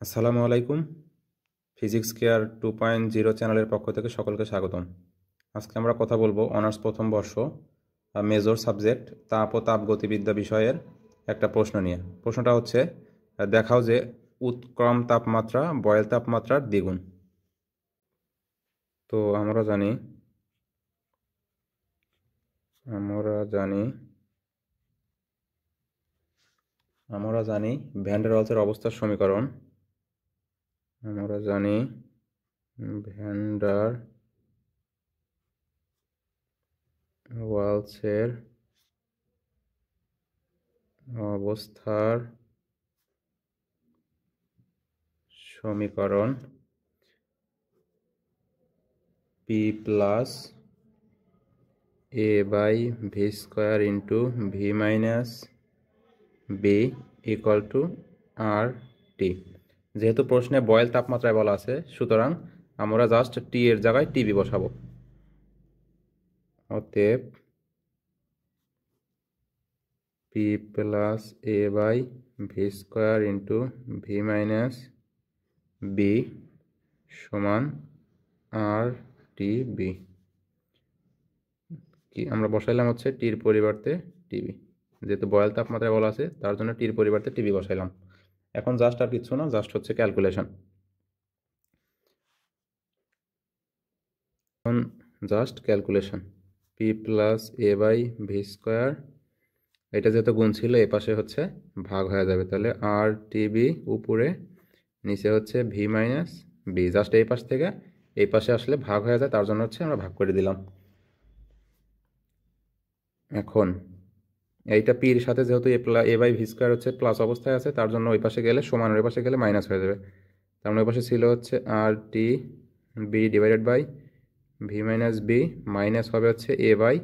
আসসালামু আলাইকুম। Physics care 2.0 চ্যানেলের পক্ষ থেকে সকলকে স্বাগতম। আজকে আমরা কথা বলবো অনার্স প্রথম বর্ষ মেজর সাবজেক্ট তাপ ও তাপগতিবিদ্যা বিষয়ের একটা প্রশ্ন নিয়ে। প্রশ্নটা হচ্ছে, দেখাও যে উৎক্রম তাপমাত্রা বয়েল তাপমাত্রার দ্বিগুণ। তো আমরা জানি ভ্যান ডের ওয়ালসের অবস্থার সমীকরণ। আমরা জানি ভ্যান ডার ওয়ালসের অবস্থার সমীকরণ P plus A/v² into v minus b equal to R T. যেহেতু প্রশ্নে বয়েল তাপমাত্রায় বলা আছে, সুতরাং আমরা জাস্ট টি এর জায়গায় টিবি বসাবো। অতএব P plus A/v² into v minus b সমান আর টি বি। কি আমরা বসাইলাম হচ্ছে টির পরিবর্তে টিবি, যেহেতু বয়েল তাপমাত্রায় বলা আছে তার জন্য টির পরিবর্তে টিবি বসাইলাম। এখন জাস্ট আর কিছু না, জাস্ট হচ্ছে ক্যালকুলেশন। এখন just calculation P plus A/v², এটা যেহেতু গুণ ছিল এ পাশে হচ্ছে ভাগ হয়ে যাবে, তাহলে আর টিবি উপরে, নিচে হচ্ছে ভি মাইনাস বি। জাস্ট এই পাশ থেকে এই পাশে আসলে ভাগ হয়ে যায়, তার জন্য হচ্ছে আমরা ভাগ করে দিলাম। এখন এইটা পির সাথে যেহেতু A/v² হচ্ছে প্লাস অবস্থায় আছে, তার জন্য ওই পাশে গেলে সমান, ওই পাশে গেলে মাইনাস হয়ে যাবে। তার মানে ওই পাশে ছিল হচ্ছে R T b divided by v minus b, minus হবে হচ্ছে A/v²।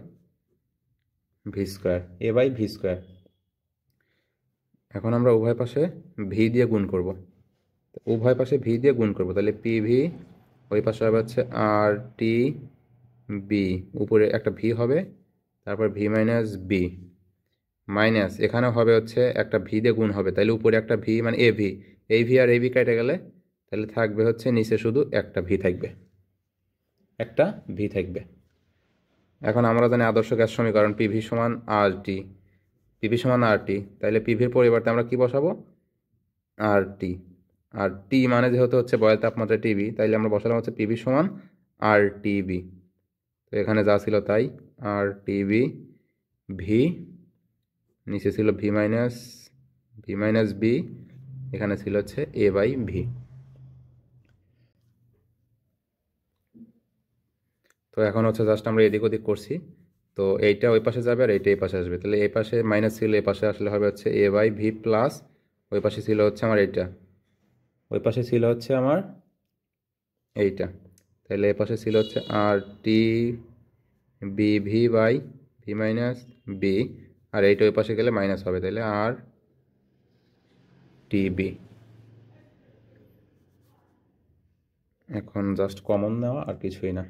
এখন আমরা উভয় পাশে ভি দিয়ে গুণ করব, তাহলে পি ভি, ওই পাশে হবে হচ্ছে আর টি বি, উপরে একটা ভি হবে, তারপর ভি মাইনাস বি, মাইনাস এখানে হবে হচ্ছে একটা ভি দিয়ে গুণ হবে, তাহলে উপরে একটা ভি মানে এ ভি, এই ভি আর এই ভি কেটে গেলে তাহলে থাকবে হচ্ছে নিচে শুধু একটা ভি থাকবে। এখন আমরা জানি আদর্শ গ্যাস সমীকরণ পিভি সমান আর টি, তাহলে পিভির পরিবর্তে আমরা কি বসাবো? আর টি। আর টি মানে যেহেতু হচ্ছে বয়েল তাপমাত্রা টিবি, তাইলে আমরা বসালাম হচ্ছে পিভি সমান আর টিবি। তো এখানে যা ছিল তাই, আর টিবি ভি, নিচে ছিল ভি মাইনাস বি, এখানে ছিল হচ্ছে A/v। তো এখন হচ্ছে জাস্ট আমরা এদিক ওদিক করছি, তো এইটা ওই পাশে যাবে আর এইটা এই পাশে আসবে, তাহলে এই পাশে মাইনাস ছিল এই পাশে আসলে হবে হচ্ছে A/v প্লাস, ওই পাশে ছিল হচ্ছে আমার এইটা, তাহলে এই পাশে ছিল হচ্ছে R T b v by v minus b, আর এইটা ওই পাশে গেলে মাইনাস হবে, তাহলে আর টি বি। এখন জাস্ট কমন নেওয়া আর কিছুই না,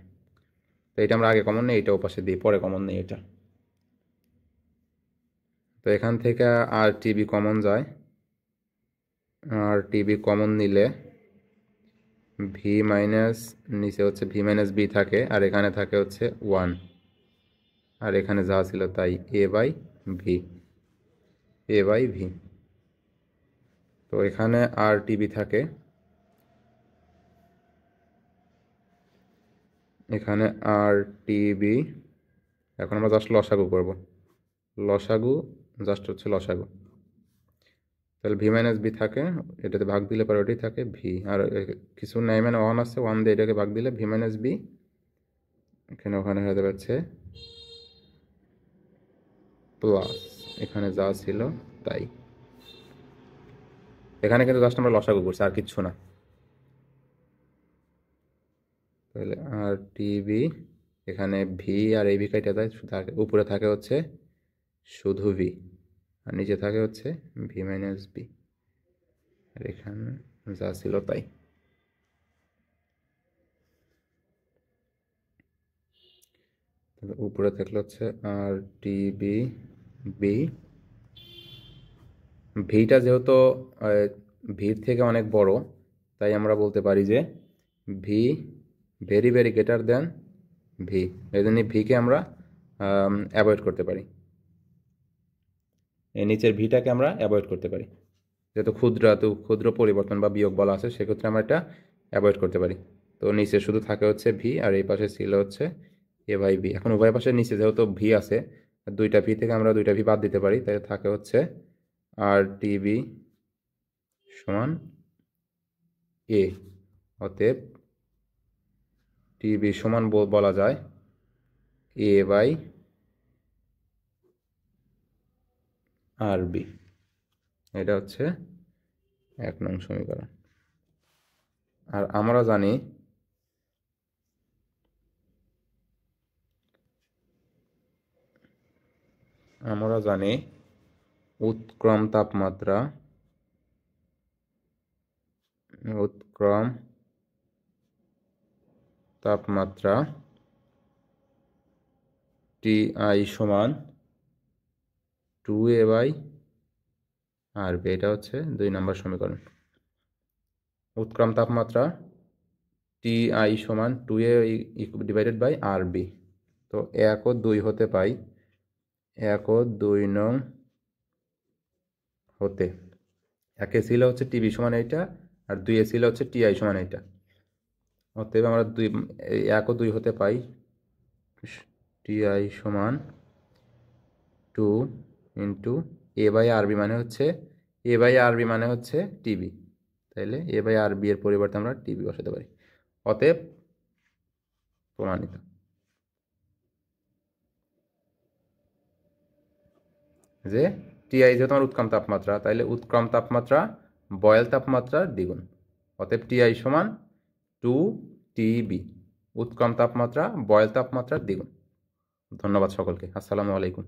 তো এটা আমরা আগে কমন নেই, এটা ওপাশে দিই, পরে কমন নেই এটা। তো এখান থেকে আর টিবি কমন যায়, আর টিবি কমন নিলে ভি মাইনাস, নিচে হচ্ছে ভি মাইনাস বি থাকে, আর এখানে থাকে হচ্ছে 1, আর এখানে যা ছিল তাই A/v। তো এখানে আর টিবি থাকে, এখানে আর টিবি। এখন আমরা জাস্ট লসাগু করব, লসাগু। তাহলে ভি মাইনাস বি থাকে, এটাতে ভাগ দিলে পরে ওটাই থাকে ভি, আর কিছু নাই মানে 1 আছে, 1 দিয়ে এটাকে ভাগ দিলে ভি মাইনাস বি, ওখানে হয়ে যাচ্ছে প্লাস, এখানে যা ছিল তাই। এখানে কিন্তু জাস্ট আমরা লসাগু করছি, আর কিচ্ছু না। তাহলে আর টিবি, এখানে ভি আর এই ভি কেটে যায়, উপরে থাকে হচ্ছে শুধু ভি, আর নিচে থাকে হচ্ছে ভি মাইনাস বি, আর এখানে যা ছিল তাই। তাহলে উপরে থাকলে হচ্ছে আর টিবি বি, ভিটা যেহেতু ভির থেকে অনেক বড়, তাই আমরা বলতে পারি যে V very very greater than V, এই জন্য ভিকে আমরা অ্যাভয়েড করতে পারি, এই নিচের ভিটাকে আমরা অ্যাভয়েড করতে পারি, যেহেতু ক্ষুদ্র পরিবর্তন বা বিয়োগ বলা আছে সেক্ষেত্রে আমরা এটা অ্যাভয়েড করতে পারি। তো নিচে শুধু থাকে হচ্ছে ভি আর এই পাশে ছিল হচ্ছে এ বাই বি। এখন উভয় পাশের নিচে যেহেতু ভি আছে, দুইটা ভি থেকে আমরা দুইটা ভি বাদ দিতে পারি, তাই থাকে হচ্ছে আর টিবি সমান এ। অতএব টিবি সমান বলা যায় এ বাই আর বি। এটা হচ্ছে 1 নং সমীকরণ। আর আমরা জানি উৎক্রম তাপমাত্রা টি আই সমান 2a বাই আর বি। এটা হচ্ছে 2 নম্বর সমীকরণ। উৎক্রম তাপমাত্রা টি আই সমান 2a divided by R B. তো 1 ও 2 হতে পাই 1 ও 2 নং হতে, 1 এ ছিল হচ্ছে টিবি সমান এইটা আর 2 এ ছিল হচ্ছে টি আই সমান এইটা। অতএব আমরা 1 ও 2 হতে পাই টি আই সমান 2 ইন্টু এ বাই আরবি মানে হচ্ছে টিবি, তাইলে এ বাই আরবি এর পরিবর্তে আমরা টিবি বসাতে পারি। অতএব প্রমাণিত যে টিআই যেহেতু আমার উৎক্রম তাপমাত্রা, তাইলে উৎক্রম তাপমাত্রা বয়েল তাপমাত্রার দ্বিগুণ। অতএব টিআই সমান 2 টিবি, উৎক্রম তাপমাত্রা বয়েল তাপমাত্রার দ্বিগুণ। ধন্যবাদ সকলকে। আসসালামু আলাইকুম।